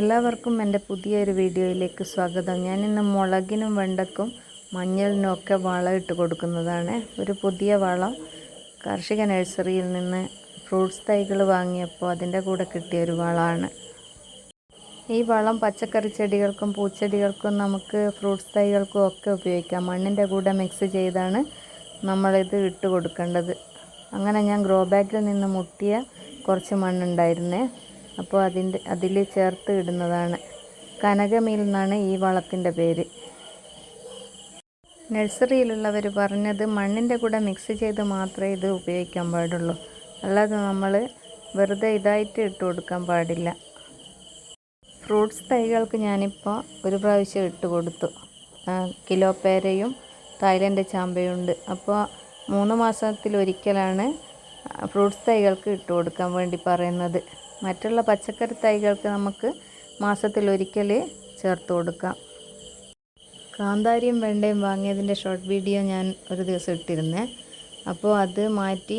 എല്ലാവർക്കും എൻ്റെ പുതിയൊരു വീഡിയോയിലേക്ക് സ്വാഗതം. ഞാനിന്ന് മുളകിനും വെണ്ടയ്ക്കും മഞ്ഞളിനും ഒക്കെ വളം ഇട്ട് കൊടുക്കുന്നതാണ്. ഒരു പുതിയ വളം കാർഷിക നഴ്സറിയിൽ നിന്ന് ഫ്രൂട്ട്സ് തൈകൾ വാങ്ങിയപ്പോൾ അതിൻ്റെ കൂടെ കിട്ടിയ ഒരു വളമാണ്. ഈ വളം പച്ചക്കറി ചെടികൾക്കും പൂച്ചെടികൾക്കും നമുക്ക് ഫ്രൂട്ട്സ് തൈകൾക്കും ഒക്കെ ഉപയോഗിക്കാം. മണ്ണിൻ്റെ കൂടെ മിക്സ് ചെയ്താണ് നമ്മളിത് ഇട്ട് കൊടുക്കേണ്ടത്. അങ്ങനെ ഞാൻ ഗ്രോ ബാഗിൽ നിന്ന് മുട്ടിയ കുറച്ച് മണ്ണുണ്ടായിരുന്നേ, അപ്പോൾ അതിൽ ചേർത്ത് ഇടുന്നതാണ്. കനകമീൽ എന്നാണ് ഈ വളത്തിൻ്റെ പേര്. നഴ്സറിയിലുള്ളവർ പറഞ്ഞത് മണ്ണിൻ്റെ കൂടെ മിക്സ് ചെയ്ത് മാത്രമേ ഇത് ഉപയോഗിക്കാൻ പാടുള്ളൂ, അല്ലാതെ നമ്മൾ വെറുതെ ഇതായിട്ട് ഇട്ട് കൊടുക്കാൻ പാടില്ല. ഫ്രൂട്ട്സ് തൈകൾക്ക് ഞാനിപ്പോൾ ഒരു പ്രാവശ്യം ഇട്ട് കൊടുത്തു. കിലോ പേരയും തായ്ലൻഡ് ചാമ്പയും ഉണ്ട്. അപ്പോൾ 3 മാസത്തിലൊരിക്കലാണ് ഫ്രൂട്ട്സ് തൈകൾക്ക് ഇട്ട് കൊടുക്കാൻ വേണ്ടി പറയുന്നത്. മറ്റുള്ള പച്ചക്കറി തൈകൾക്ക് നമുക്ക് മാസത്തിലൊരിക്കൽ ചേർത്ത് കൊടുക്കാം. കാന്താരിയും വെണ്ടയും വാങ്ങിയതിൻ്റെ ഷോർട്ട് വീഡിയോ ഞാൻ ഒരു ദിവസം ഇട്ടിരുന്നേ. അപ്പോൾ അത് മാറ്റി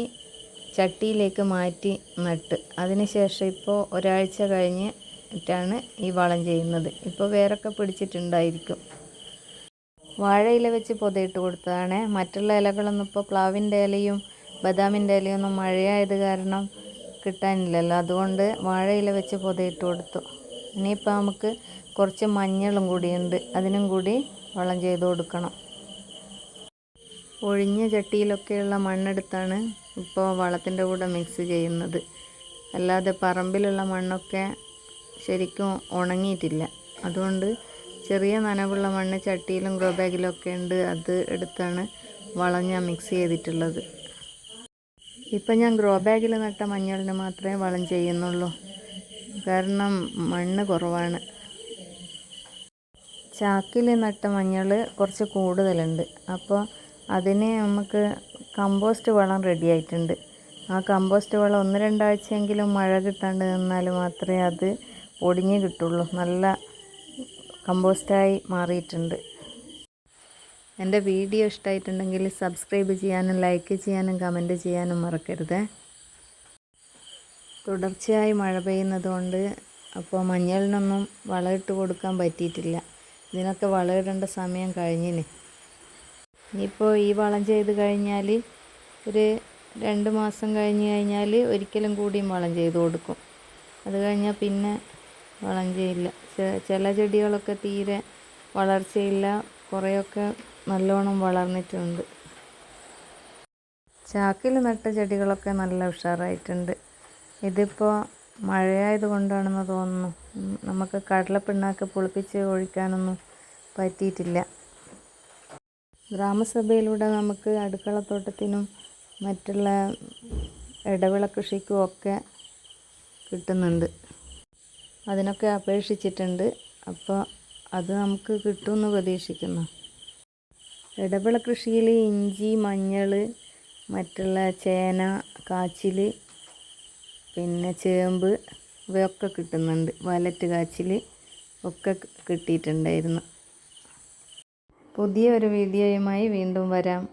ചട്ടിയിലേക്ക് മാറ്റി നട്ട്. അതിനുശേഷം ഇപ്പോൾ ഒരാഴ്ച കഴിഞ്ഞിട്ടാണ് ഈ വളം ചെയ്യുന്നത്. ഇപ്പോൾ വേരൊക്കെ പിടിച്ചിട്ടുണ്ടായിരിക്കും. വാഴയില വെച്ച് പൊതയിട്ട് കൊടുത്തതാണ്. മറ്റുള്ള ഇലകളൊന്നും ഇപ്പോൾ പ്ലാവിൻ്റെ ഇലയും ബദാമിൻ്റെ ഇലയൊന്നും മഴയായത് കാരണം കിട്ടാനില്ലല്ലോ, അതുകൊണ്ട് വാഴയില വെച്ച് പൊതയിട്ട് കൊടുത്തു. ഇനിയിപ്പോൾ നമുക്ക് കുറച്ച് മഞ്ഞളും കൂടിയുണ്ട്, അതിനും കൂടി വളം ചെയ്ത് കൊടുക്കണം. ഒഴിഞ്ഞ ചട്ടിയിലൊക്കെയുള്ള മണ്ണെടുത്താണ് ഇപ്പോൾ വളത്തിൻ്റെ കൂടെ മിക്സ് ചെയ്യുന്നത്. അല്ലാതെ പറമ്പിലുള്ള മണ്ണൊക്കെ ശരിക്കും ഉണങ്ങിയിട്ടില്ല, അതുകൊണ്ട് ചെറിയ നനവുള്ള മണ്ണ് ചട്ടിയിലും ഗ്രോ ബാഗിലൊക്കെ ഉണ്ട്, അത് എടുത്താണ് വളം ഞാൻ മിക്സ് ചെയ്തിട്ടുള്ളത്. ഇപ്പം ഞാൻ ഗ്രോ ബാഗിൽ നട്ട മഞ്ഞളിന് മാത്രമേ വളം ചെയ്യുന്നുള്ളൂ, കാരണം മണ്ണ് കുറവാണ്. ചാക്കിൽ നട്ട മഞ്ഞൾ കുറച്ച് കൂടുതലുണ്ട്, അപ്പോൾ അതിന് നമുക്ക് കമ്പോസ്റ്റ് വളം റെഡി ആയിട്ടുണ്ട്. ആ കമ്പോസ്റ്റ് വളം 1-2 ആഴ്ചയെങ്കിലും മഴ കിട്ടാണ്ട് നിന്നാൽ മാത്രമേ അത് ഒടിഞ്ഞ് കിട്ടുള്ളൂ. നല്ല കമ്പോസ്റ്റായി മാറിയിട്ടുണ്ട്. എൻ്റെ വീഡിയോ ഇഷ്ടമായിട്ടുണ്ടെങ്കിൽ സബ്സ്ക്രൈബ് ചെയ്യാനും ലൈക്ക് ചെയ്യാനും കമൻറ്റ് ചെയ്യാനും മറക്കരുത്. തുടർച്ചയായി മഴ പെയ്യുന്നത് കൊണ്ട് അപ്പോൾ മഞ്ഞളിനൊന്നും വളമിട്ട് കൊടുക്കാൻ പറ്റിയിട്ടില്ല. ഇതിനൊക്കെ വളമിടേണ്ട സമയം കഴിഞ്ഞിന്. ഇനിയിപ്പോൾ ഈ വളം ചെയ്ത് കഴിഞ്ഞാൽ ഒരു 2 മാസം കഴിഞ്ഞാൽ ഒരിക്കലും കൂടിയും വളം ചെയ്ത് കൊടുക്കും. അത് കഴിഞ്ഞാൽ പിന്നെ വളം ചെയ്യില്ല. ചില ചെടികളൊക്കെ തീരെ വളർച്ചയില്ല, കുറേയൊക്കെ നല്ലോണം വളർന്നിട്ടുണ്ട്. ചാക്കിൽ നട്ട ചെടികളൊക്കെ നല്ല ഉഷാറായിട്ടുണ്ട്. ഇതിപ്പോൾ മഴയായത് കൊണ്ടാണെന്ന് തോന്നുന്നു, നമുക്ക് കടലപ്പിണ്ണാക്ക് പുളിപ്പിച്ച് ഒഴിക്കാനൊന്നും പറ്റിയിട്ടില്ല. ഗ്രാമസഭയിലൂടെ നമുക്ക് അടുക്കളത്തോട്ടത്തിനും മറ്റുള്ള ഇടവിള കൃഷിക്കും ഒക്കെ കിട്ടുന്നുണ്ട്. അതിനൊക്കെ അപേക്ഷിച്ചിട്ടുണ്ട്, അപ്പോൾ അത് നമുക്ക് കിട്ടുമെന്ന് പ്രതീക്ഷിക്കുന്നു. ഇടവിള കൃഷിയിൽ ഇഞ്ചി, മഞ്ഞൾ, മറ്റുള്ള ചേന, കാച്ചിൽ, പിന്നെ ചേമ്പ് ഇവയൊക്കെ കിട്ടുന്നുണ്ട്. വയലറ്റ് കാച്ചിൽ ഒക്കെ കിട്ടിയിട്ടുണ്ടായിരുന്നു. പുതിയ ഒരു വീഡിയോയുമായി വീണ്ടും വരാം.